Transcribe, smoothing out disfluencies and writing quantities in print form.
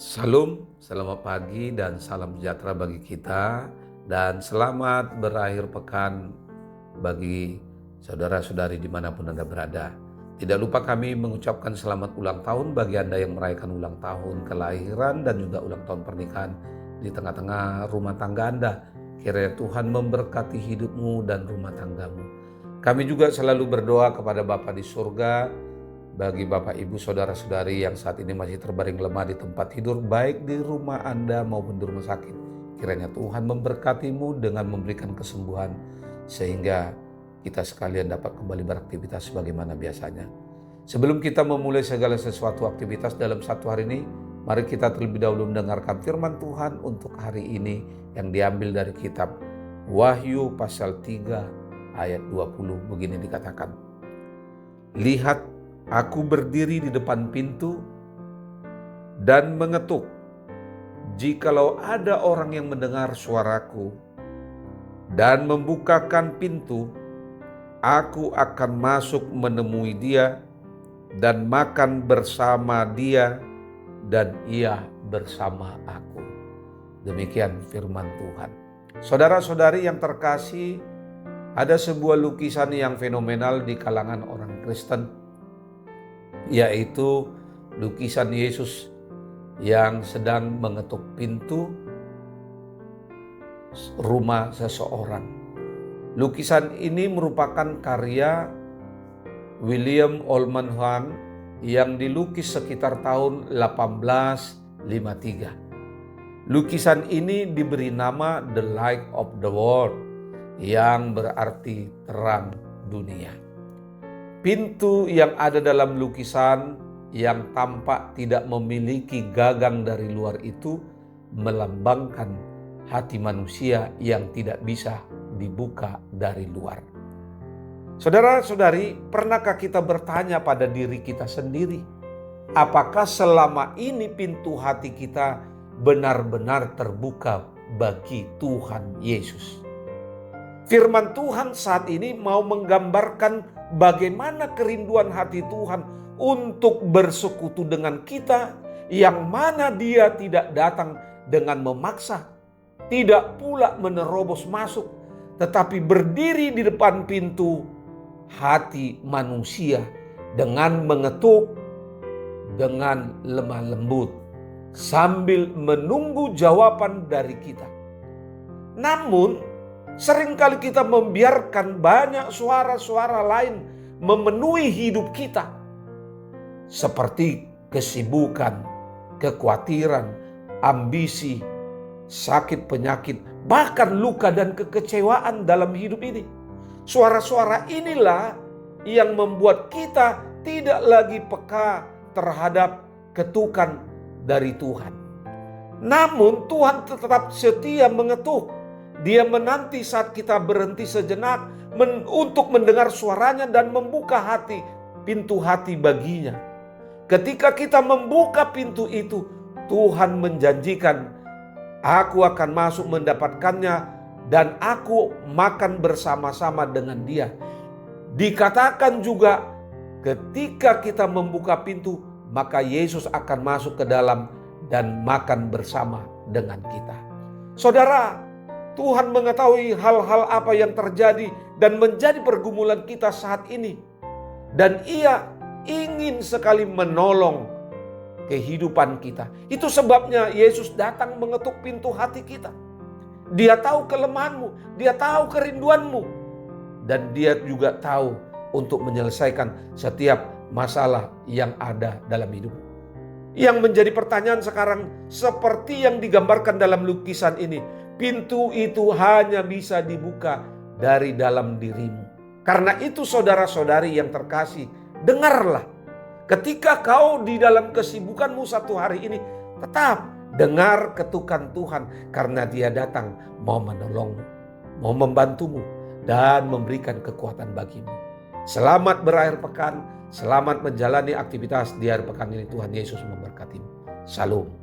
Salam, selamat pagi dan salam sejahtera bagi kita dan selamat berakhir pekan bagi saudara-saudari dimanapun Anda berada. Tidak lupa kami mengucapkan selamat ulang tahun bagi Anda yang merayakan ulang tahun kelahiran dan juga ulang tahun pernikahan di tengah-tengah rumah tangga Anda. Kiranya Tuhan memberkati hidupmu dan rumah tanggamu. Kami juga selalu berdoa kepada Bapa di surga, bagi Bapak Ibu Saudara-saudari yang saat ini masih terbaring lemah di tempat tidur, baik di rumah Anda maupun di rumah sakit. Kiranya Tuhan memberkatimu dengan memberikan kesembuhan sehingga kita sekalian dapat kembali beraktivitas sebagaimana biasanya. Sebelum kita memulai segala sesuatu aktivitas dalam satu hari ini, mari kita terlebih dahulu mendengarkan firman Tuhan untuk hari ini yang diambil dari kitab Wahyu pasal 3 ayat 20. Begini dikatakan, "Lihat, aku berdiri di depan pintu dan mengetuk. Jikalau ada orang yang mendengar suaraku dan membukakan pintu, aku akan masuk menemui dia dan makan bersama dia dan ia bersama aku." Demikian firman Tuhan. Saudara-saudari yang terkasih, ada sebuah lukisan yang fenomenal di kalangan orang Kristen, yaitu lukisan Yesus yang sedang mengetuk pintu rumah seseorang. Lukisan ini merupakan karya William Olman Huang yang dilukis sekitar tahun 1853. Lukisan ini diberi nama The Light of the World, yang berarti terang dunia. Pintu yang ada dalam lukisan yang tampak tidak memiliki gagang dari luar itu melambangkan hati manusia yang tidak bisa dibuka dari luar. Saudara-saudari, pernahkah kita bertanya pada diri kita sendiri, apakah selama ini pintu hati kita benar-benar terbuka bagi Tuhan Yesus? Firman Tuhan saat ini mau menggambarkan bagaimana kerinduan hati Tuhan untuk bersekutu dengan kita, yang mana Dia tidak datang dengan memaksa, tidak pula menerobos masuk, tetapi berdiri di depan pintu hati manusia dengan mengetuk dengan lemah lembut sambil menunggu jawaban dari kita. Namun seringkali kita membiarkan banyak suara-suara lain memenuhi hidup kita, seperti kesibukan, kekhawatiran, ambisi, sakit penyakit, bahkan luka dan kekecewaan dalam hidup ini. Suara-suara inilah yang membuat kita tidak lagi peka terhadap ketukan dari Tuhan. Namun Tuhan tetap setia mengetuk. Dia menanti saat kita berhenti sejenak untuk mendengar suaranya dan membuka hati, pintu hati baginya. Ketika kita membuka pintu itu, Tuhan menjanjikan, "Aku akan masuk mendapatkannya dan aku makan bersama-sama dengan dia." Dikatakan juga, ketika kita membuka pintu, maka Yesus akan masuk ke dalam dan makan bersama dengan kita. Saudara, Tuhan mengetahui hal-hal apa yang terjadi dan menjadi pergumulan kita saat ini. Dan Ia ingin sekali menolong kehidupan kita. Itu sebabnya Yesus datang mengetuk pintu hati kita. Dia tahu kelemahanmu, Dia tahu kerinduanmu. Dan Dia juga tahu untuk menyelesaikan setiap masalah yang ada dalam hidupmu. Yang menjadi pertanyaan sekarang, seperti yang digambarkan dalam lukisan ini, pintu itu hanya bisa dibuka dari dalam dirimu. Karena itu saudara-saudari yang terkasih, dengarlah. Ketika kau di dalam kesibukanmu satu hari ini, tetap dengar ketukan Tuhan, karena Dia datang mau menolongmu, mau membantumu, dan memberikan kekuatan bagimu. Selamat berakhir pekan, selamat menjalani aktivitas di hari pekan ini. Tuhan Yesus memberkatimu. Shalom.